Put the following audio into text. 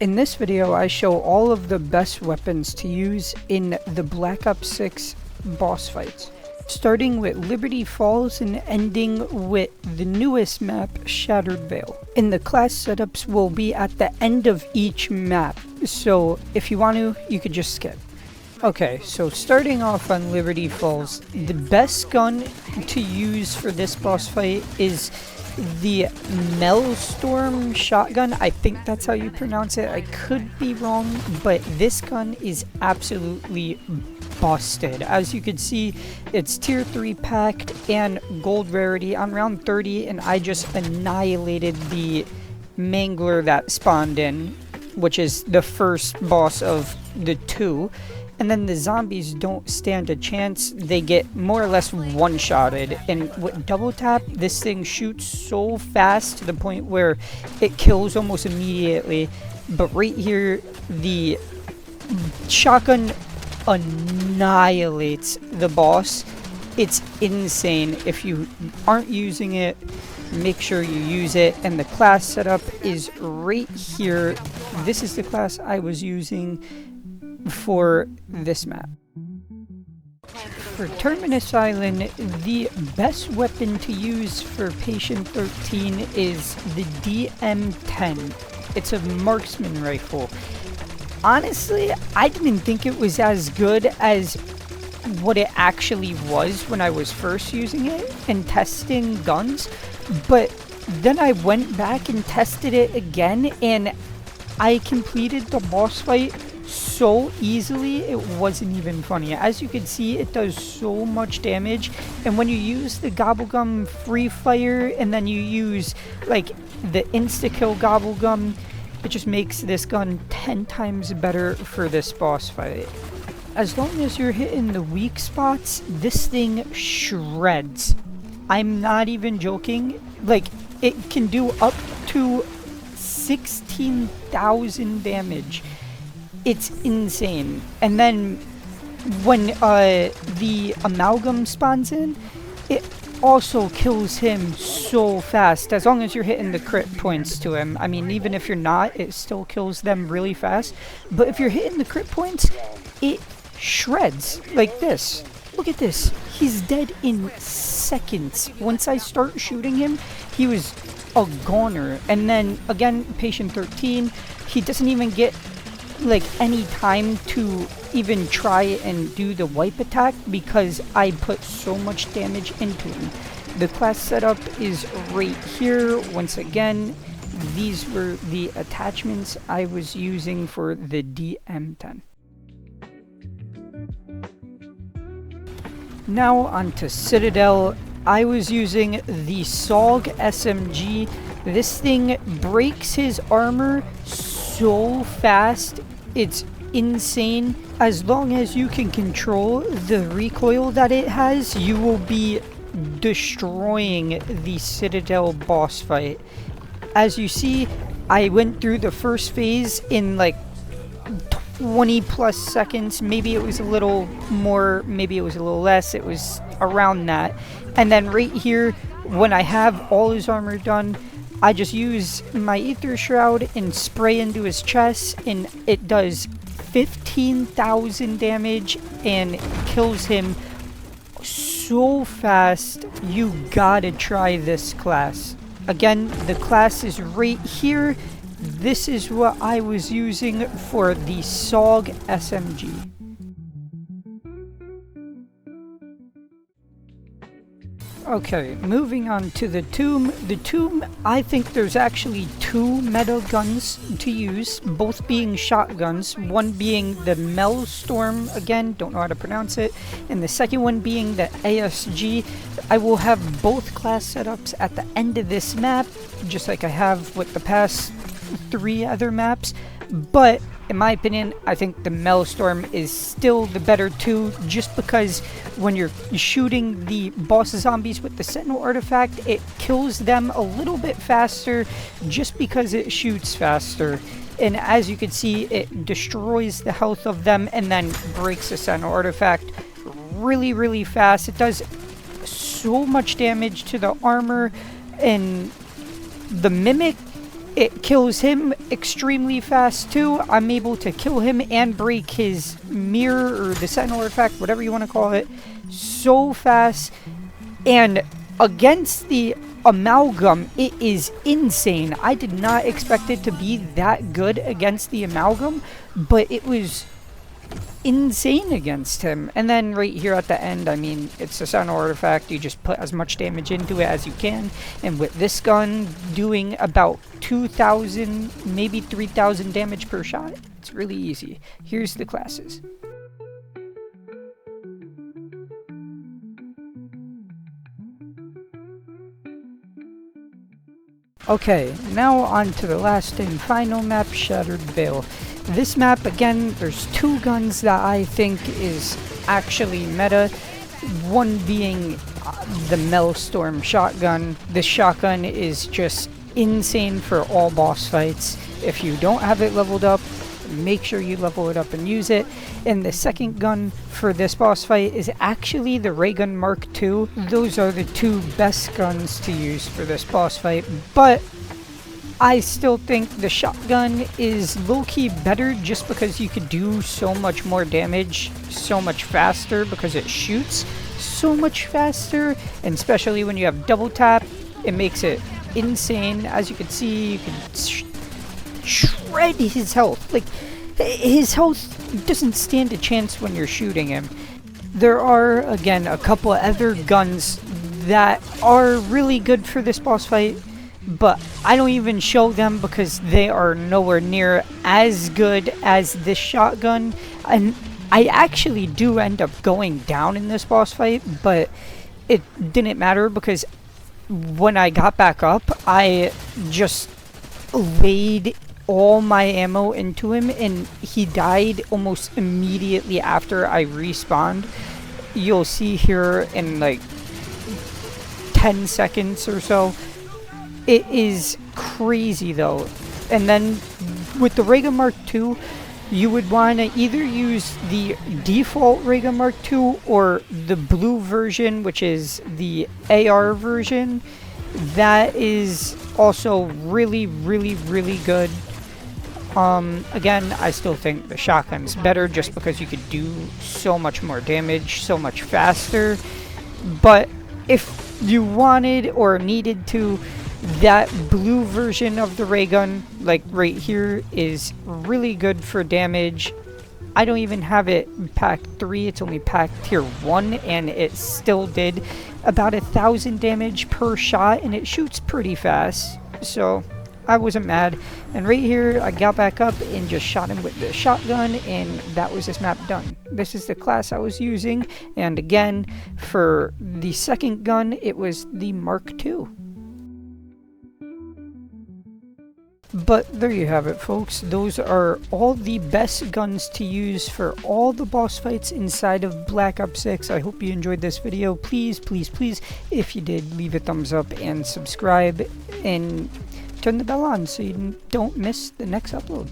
In this video, I show all of the best weapons to use in the Black Ops 6 boss fights, starting with Liberty Falls and ending with the newest map, Shattered Bale. And the class setups will be at the end of each map, so if you want to, you could just skip. Okay, so starting off on Liberty Falls, the best gun to use for this boss fight is the Maelstrom shotgun. I think that's how you pronounce it. I could be wrong, but this gun is absolutely busted. As you can see, it's tier 3 packed and gold rarity on round 30, and I just annihilated the Mangler that spawned in, which is the first boss of the two. And then the zombies don't stand a chance. They get more or less one-shotted. And with double tap, this thing shoots so fast to the point where it kills almost immediately. But right here, the shotgun annihilates the boss. It's insane. If you aren't using it, make sure you use it. And the class setup is right here. This is the class I was using for this map. For Terminus Island, the best weapon to use for Patient 13 is the DM10. It's a marksman rifle. Honestly, I didn't think it was as good as what it actually was when I was first using it and testing guns, but then I went back and tested it again and I completed the boss fight so easily it wasn't even funny. As you can see, it does so much damage, and when you use the gobblegum free fire and then you use like the insta-kill gobblegum, it just makes this gun 10 times better for this boss fight. As long as you're hitting the weak spots, this thing shreds. I'm not even joking. Like, it can do up to 16,000 damage. It's insane. And then when the amalgam spawns in, it also kills him so fast, as long as you're hitting the crit points to him. I mean, even if you're not, it still kills them really fast. But if you're hitting the crit points, it shreds like this. Look at this. He's dead in seconds. Once I start shooting him, he was a goner. And then again, Patient 13, he doesn't even get like any time to even try and do the wipe attack because I put so much damage into him. The class setup is right here. Once again, these were the attachments I was using for the DM10. Now onto Citadel. I was using the SOG SMG. This thing breaks his armor so fast, it's insane. As long as you can control the recoil that it has, you will be destroying the Citadel boss fight. As you see, I went through the first phase in like 20 plus seconds. Maybe it was a little more, maybe it was a little less. It was around that. And then right here, when I have all his armor done, I just use my ether shroud and spray into his chest, and it does 15,000 damage and kills him so fast. You gotta try this class. Again, the class is right here. This is what I was using for the SOG SMG. Okay, moving on to the Tomb. The Tomb, I think there's actually two meta guns to use, both being shotguns. One being the Maelstrom, again, don't know how to pronounce it, and the second one being the ASG. I will have both class setups at the end of this map, just like I have with the past 3 other maps, but in my opinion, I think the Maelstrom is still the better two, just because when you're shooting the boss zombies with the Sentinel artifact, it kills them a little bit faster just because it shoots faster. And as you can see, it destroys the health of them and then breaks the Sentinel artifact really, really fast. It does so much damage to the armor, and the Mimic It kills him extremely fast too. I'm able to kill him and break his mirror or the Sentinel artifact, whatever you want to call it, so fast. And against the Amalgam, it is insane. I did not expect it to be that good against the Amalgam, but it was insane against him. And then right here at the end, I mean, it's a Sentinel artifact. You just put as much damage into it as you can. And with this gun doing about 2,000, maybe 3,000 damage per shot, it's really easy. Here's the classes. Okay, now on to the last and final map, Shattered Bale. This map, again, there's two guns that I think is actually meta. One being the Maelstrom shotgun. This shotgun is just insane for all boss fights. If you don't have it leveled up, make sure you level it up and use it. And the second gun for this boss fight is actually the Ray Gun Mark II. Those are the two best guns to use for this boss fight, but I still think the shotgun is low-key better just because you could do so much more damage so much faster because it shoots so much faster, and especially when you have double tap, it makes it insane. As you can see, you can shred his health. Like, his health doesn't stand a chance when you're shooting him. There are, again, a couple other guns that are really good for this boss fight, but I don't even show them because they are nowhere near as good as this shotgun. And I actually do end up going down in this boss fight, but it didn't matter because when I got back up, I just laid all my ammo into him and he died almost immediately after I respawned. You'll see here in like 10 seconds or so. It is crazy though. And then with the Ray Gun Mark II, you would want to either use the default Ray Gun Mark II or the blue version, which is the AR version. That is also really, really, really good. Again, I still think the shotgun's better just because you could do so much more damage, so much faster. But if you wanted or needed to, that blue version of the ray gun, like right here, is really good for damage. I don't even have it pack 3, it's only pack tier 1, and it still did about 1,000 damage per shot, and it shoots pretty fast, so I wasn't mad. And right here, I got back up and just shot him with the shotgun, and that was this map done. This is the class I was using, and again, for the second gun, it was the Mark II. But there you have it, folks. Those are all the best guns to use for all the boss fights inside of Black Ops 6. I hope you enjoyed this video. Please, please, please, if you did, leave a thumbs up and subscribe and turn the bell on so you don't miss the next upload.